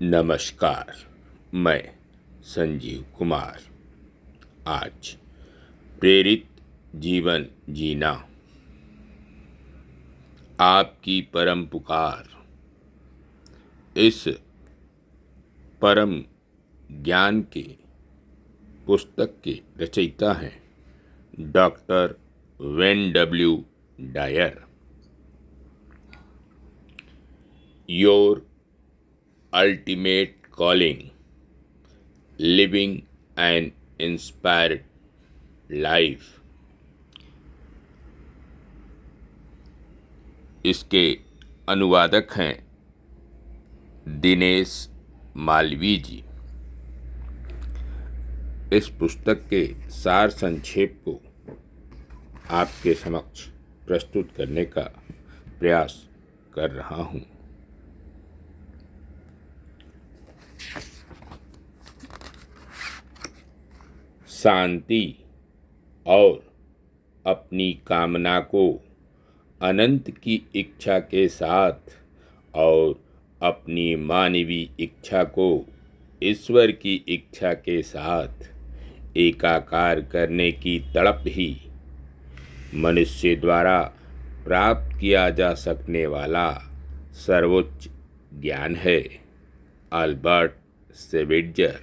नमस्कार। मैं संजीव कुमार। आज प्रेरित जीवन जीना, आपकी परम पुकार, इस परम ज्ञान के पुस्तक के रचयिता हैं doctor Wayne W Dyer. Your ultimate calling, living an inspired life. इसके अनुवादक हैं दिनेश मालवीय जी। इस पुस्तक के सार संक्षेप को आपके समक्ष प्रस्तुत करने का प्रयास कर रहा हूँ। शांति और अपनी कामना को अनंत की इच्छा के साथ और अपनी मानवीय इच्छा को ईश्वर की इच्छा के साथ एकाकार करने की तड़प ही मनुष्य द्वारा प्राप्त किया जा सकने वाला सर्वोच्च ज्ञान है। अल्बर्ट सेविट्जर।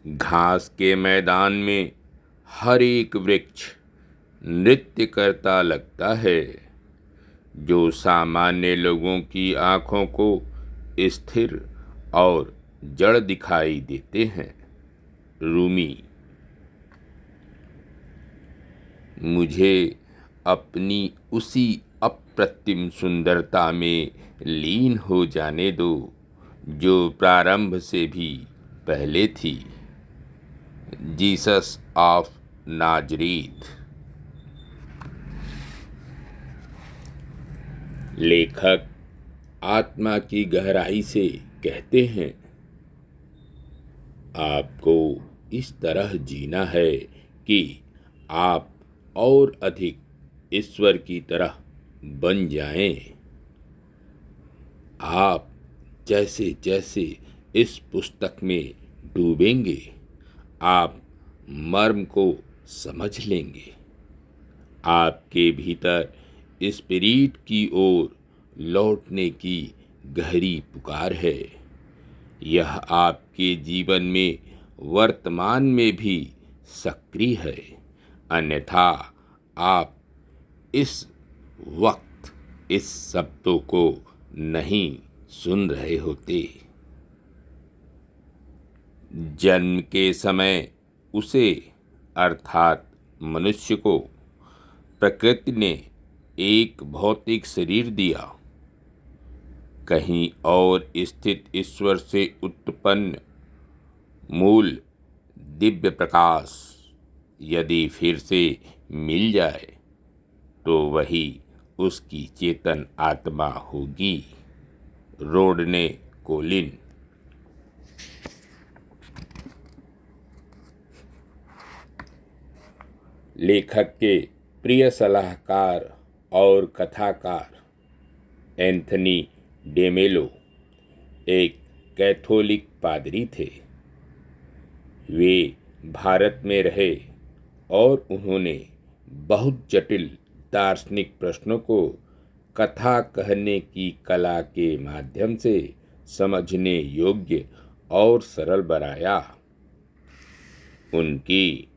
घास के मैदान में हर एक वृक्ष नृत्य करता लगता है, जो सामान्य लोगों की आँखों को स्थिर और जड़ दिखाई देते हैं। रूमी। मुझे अपनी उसी अप्रतिम सुंदरता में लीन हो जाने दो, जो प्रारंभ से भी पहले थी। Jesus of Nazareth. लेखक आत्मा की गहराई से कहते हैं, आपको इस तरह जीना है कि आप और अधिक ईश्वर की तरह बन जाएं। आप जैसे जैसे इस पुस्तक में डूबेंगे, आप मर्म को समझ लेंगे। आपके भीतर स्पिरिट की ओर लौटने की गहरी पुकार है। यह आपके जीवन में वर्तमान में भी सक्रिय है, अन्यथा आप इस वक्त इस शब्दों को नहीं सुन रहे होते। जन्म के समय उसे अर्थात मनुष्य को प्रकृति ने एक भौतिक शरीर दिया। कहीं और स्थित ईश्वर से उत्पन्न मूल दिव्य प्रकाश यदि फिर से मिल जाए तो वही उसकी चेतन आत्मा होगी। रोडने कोलिन। लेखक के प्रिय सलाहकार और कथाकार एंथनी डेमेलो एक कैथोलिक पादरी थे। वे भारत में रहे और उन्होंने बहुत जटिल दार्शनिक प्रश्नों को कथा कहने की कला के माध्यम से समझने योग्य और सरल बनाया। उनकी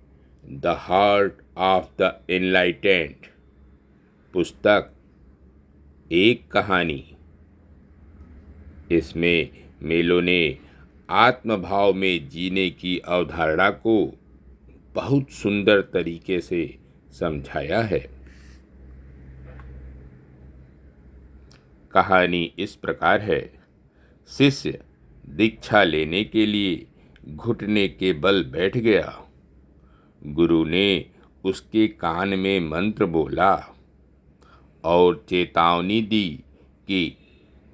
the heart of the enlightened पुस्तक एक कहानी। इसमें मेलो ने आत्मभाव में जीने की अवधारणा को बहुत सुंदर तरीके से समझाया है। कहानी इस प्रकार है। शिष्य दीक्षा लेने के लिए घुटने के बल बैठ गया। गुरु ने उसके कान में मंत्र बोला और चेतावनी दी कि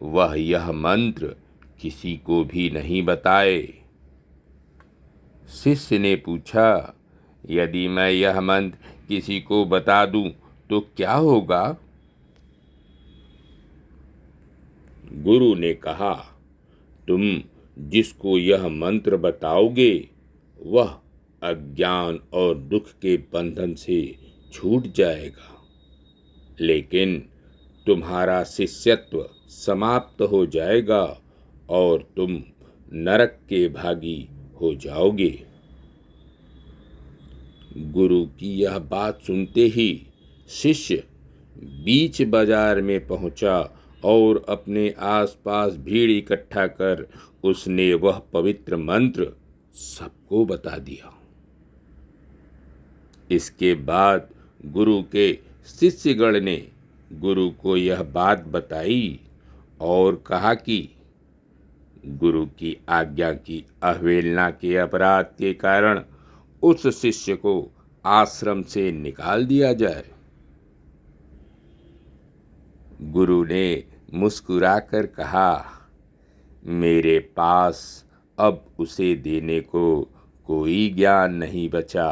वह यह मंत्र किसी को भी नहीं बताए। शिष्य ने पूछा, यदि मैं यह मंत्र किसी को बता दूं तो क्या होगा? गुरु ने कहा, तुम जिसको यह मंत्र बताओगे वह अज्ञान और दुख के बंधन से छूट जाएगा, लेकिन तुम्हारा शिष्यत्व समाप्त हो जाएगा और तुम नरक के भागी हो जाओगे। गुरु की यह बात सुनते ही शिष्य बीच बाजार में पहुंचा और अपने आसपास भीड़ इकट्ठा कर उसने वह पवित्र मंत्र सबको बता दिया। इसके बाद गुरु के शिष्यगण ने गुरु को यह बात बताई और कहा कि गुरु की आज्ञा की अवहेलना के अपराध के कारण उस शिष्य को आश्रम से निकाल दिया जाए। गुरु ने मुस्कुराकर कहा, मेरे पास अब उसे देने को कोई ज्ञान नहीं बचा।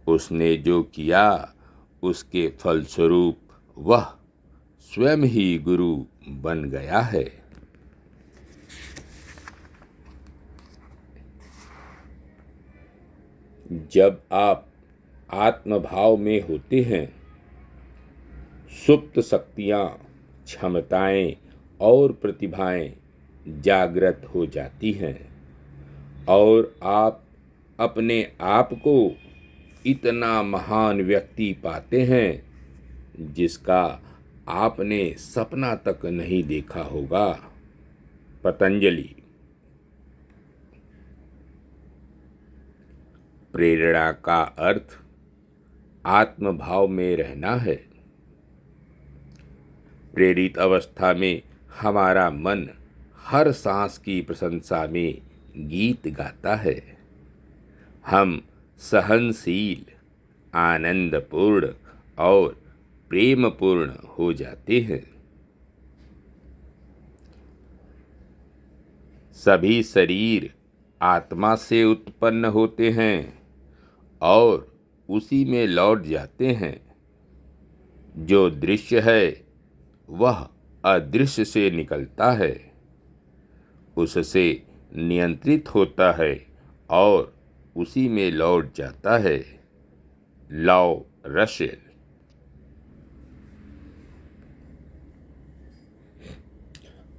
उसने जो किया उसके फलस्वरूप वह स्वयं ही गुरु बन गया है। जब आप आत्मभाव में होते हैं, सुप्त शक्तियां, क्षमताएं और प्रतिभाएं जागृत हो जाती हैं और आप अपने आप को इतना महान व्यक्ति पाते हैं जिसका आपने सपना तक नहीं देखा होगा। पतंजलि। प्रेरणा का अर्थ आत्मभाव में रहना है। प्रेरित अवस्था में हमारा मन हर सांस की प्रशंसा में गीत गाता है। हम सहनशील, आनंदपूर्ण और प्रेमपूर्ण हो जाते हैं। सभी शरीर आत्मा से उत्पन्न होते हैं और उसी में लौट जाते हैं। जो दृश्य है वह अदृश्य से निकलता है, उससे नियंत्रित होता है और उसी में लौट जाता है। Law Russell.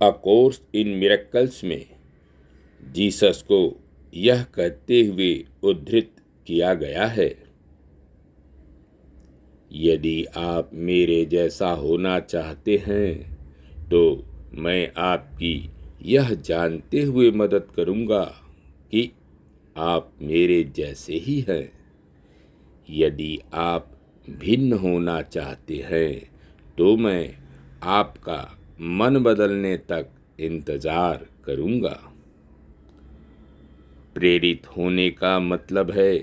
A course in miracles में जीसस को यह कहते हुए उद्धृत किया गया है, यदि आप मेरे जैसा होना चाहते हैं तो मैं आपकी यह जानते हुए मदद करूंगा कि आप मेरे जैसे ही हैं। यदि आप भिन्न होना चाहते हैं तो मैं आपका मन बदलने तक इंतजार करूंगा। प्रेरित होने का मतलब है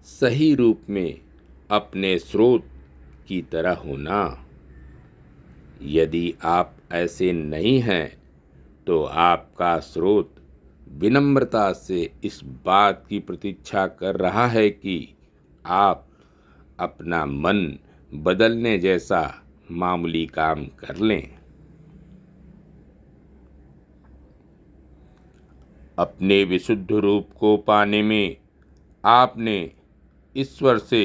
सही रूप में अपने स्रोत की तरह होना। यदि आप ऐसे नहीं हैं तो आपका स्रोत विनम्रता से इस बात की प्रतीक्षा कर रहा है कि आप अपना मन बदलने जैसा मामूली काम कर लें। अपने विशुद्ध रूप को पाने में आपने ईश्वर से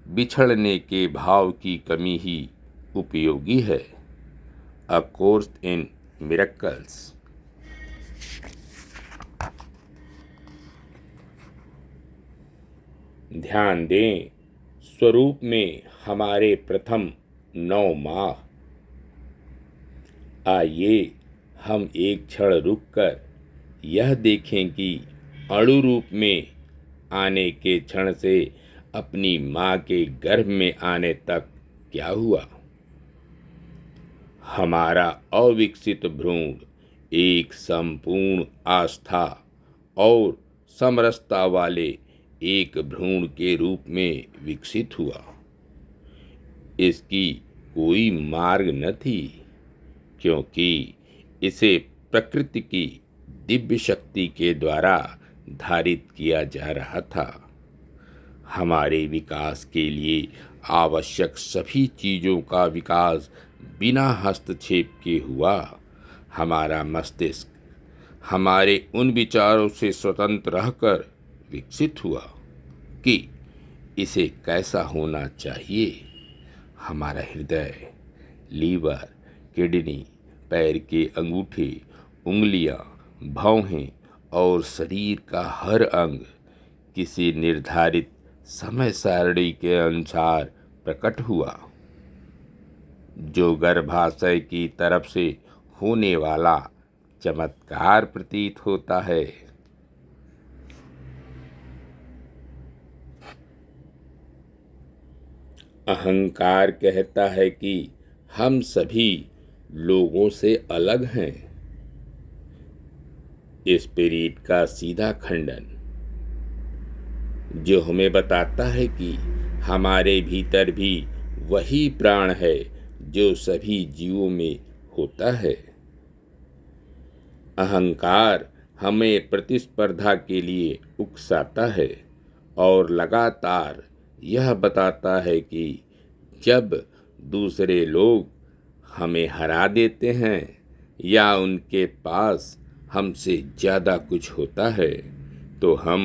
बिछड़ने के भाव की कमी ही उपयोगी है। A course in miracles. ध्यान दें, स्वरूप में हमारे प्रथम 9 माह। आइए हम एक क्षण रुककर यह देखें कि अणु रूप में आने के क्षण से अपनी माँ के गर्भ में आने तक क्या हुआ। हमारा अविकसित भ्रूण एक संपूर्ण आस्था और समरसता वाले एक भ्रूण के रूप में विकसित हुआ। इसकी कोई मार्ग न थी, क्योंकि इसे प्रकृति की दिव्य शक्ति के द्वारा धारित किया जा रहा था। हमारे विकास के लिए आवश्यक सभी चीज़ों का विकास बिना हस्तक्षेप के हुआ। हमारा मस्तिष्क हमारे उन विचारों से स्वतंत्र रहकर विकसित हुआ कि इसे कैसा होना चाहिए। हमारा हृदय, लीवर, किडनी, पैर के अंगूठे, उंगलियां, भौहें और शरीर का हर अंग किसी निर्धारित समय सारणी के अनुसार प्रकट हुआ, जो गर्भाशय की तरफ से होने वाला चमत्कार प्रतीत होता है। अहंकार कहता है कि हम सभी लोगों से अलग हैं। स्पिरिट का सीधा खंडन, जो हमें बताता है कि हमारे भीतर भी वही प्राण है जो सभी जीवों में होता है। अहंकार हमें प्रतिस्पर्धा के लिए उकसाता है और लगातार यह बताता है कि जब दूसरे लोग हमें हरा देते हैं या उनके पास हमसे ज़्यादा कुछ होता है तो हम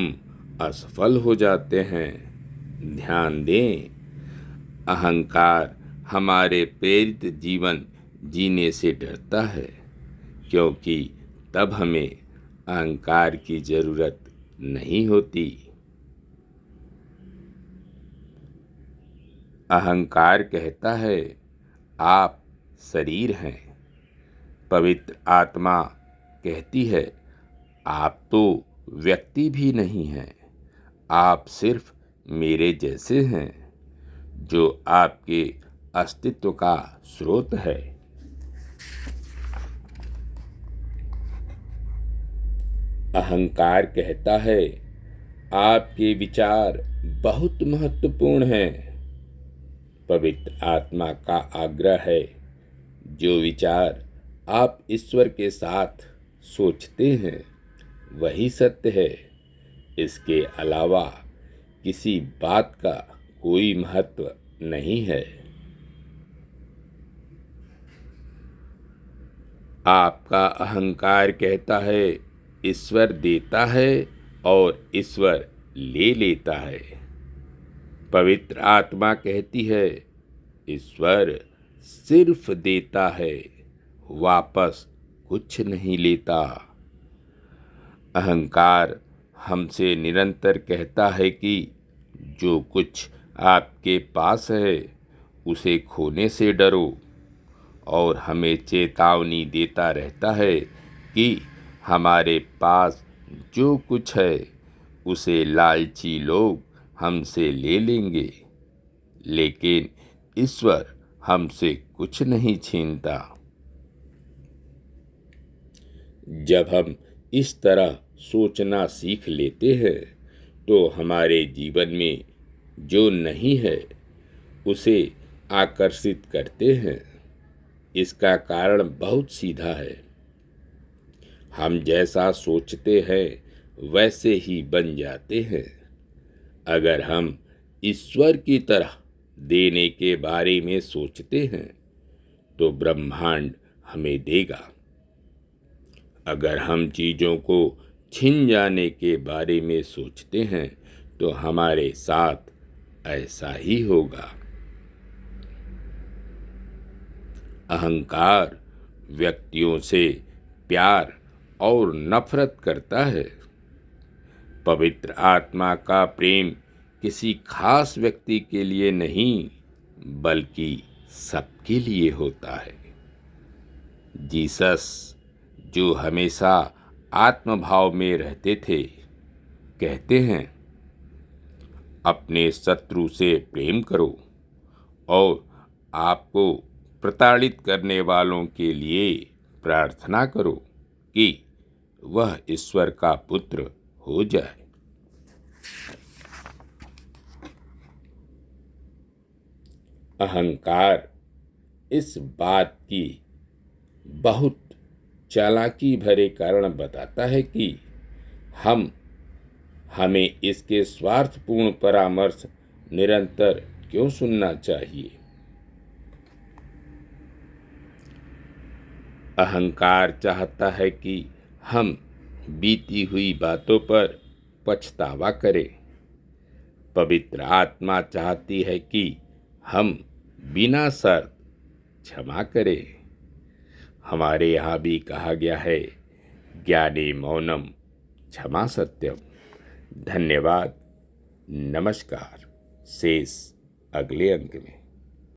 असफल हो जाते हैं। ध्यान दें, अहंकार हमारे प्रेरित जीवन जीने से डरता है, क्योंकि तब हमें अहंकार की ज़रूरत नहीं होती। अहंकार कहता है आप शरीर हैं। पवित्र आत्मा कहती है आप तो व्यक्ति भी नहीं हैं, आप सिर्फ मेरे जैसे हैं, जो आपके अस्तित्व का स्रोत है। अहंकार कहता है आपके विचार बहुत महत्वपूर्ण हैं। पवित्र आत्मा का आग्रह है जो विचार आप ईश्वर के साथ सोचते हैं वही सत्य है। इसके अलावा किसी बात का कोई महत्व नहीं है। आपका अहंकार कहता है ईश्वर देता है और ईश्वर ले लेता है। पवित्र आत्मा कहती है ईश्वर सिर्फ देता है, वापस कुछ नहीं लेता। अहंकार हमसे निरंतर कहता है कि जो कुछ आपके पास है उसे खोने से डरो, और हमें चेतावनी देता रहता है कि हमारे पास जो कुछ है उसे लालची लोग हमसे ले लेंगे, लेकिन ईश्वर हमसे कुछ नहीं छीनता। जब हम इस तरह सोचना सीख लेते हैं तो हमारे जीवन में जो नहीं है उसे आकर्षित करते हैं। इसका कारण बहुत सीधा है, हम जैसा सोचते हैं वैसे ही बन जाते हैं। अगर हम ईश्वर की तरह देने के बारे में सोचते हैं तो ब्रह्मांड हमें देगा। अगर हम चीज़ों को छिन जाने के बारे में सोचते हैं तो हमारे साथ ऐसा ही होगा। अहंकार व्यक्तियों से प्यार और नफरत करता है। पवित्र आत्मा का प्रेम किसी खास व्यक्ति के लिए नहीं बल्कि सबके लिए होता है। जीसस, जो हमेशा आत्मभाव में रहते थे, कहते हैं अपने शत्रु से प्रेम करो और आपको प्रताड़ित करने वालों के लिए प्रार्थना करो कि वह ईश्वर का पुत्र हो जाए। अहंकार इस बात की बहुत चालाकी भरे कारण बताता है कि हमें इसके स्वार्थपूर्ण परामर्श निरंतर क्यों सुनना चाहिए। अहंकार चाहता है कि हम बीती हुई बातों पर पछतावा करें। पवित्र आत्मा चाहती है कि हम बिना शर्त क्षमा करें। हमारे यहाँ भी कहा गया है, ज्ञाने मौनम क्षमा सत्यम। धन्यवाद। नमस्कार। शेष अगले अंक में।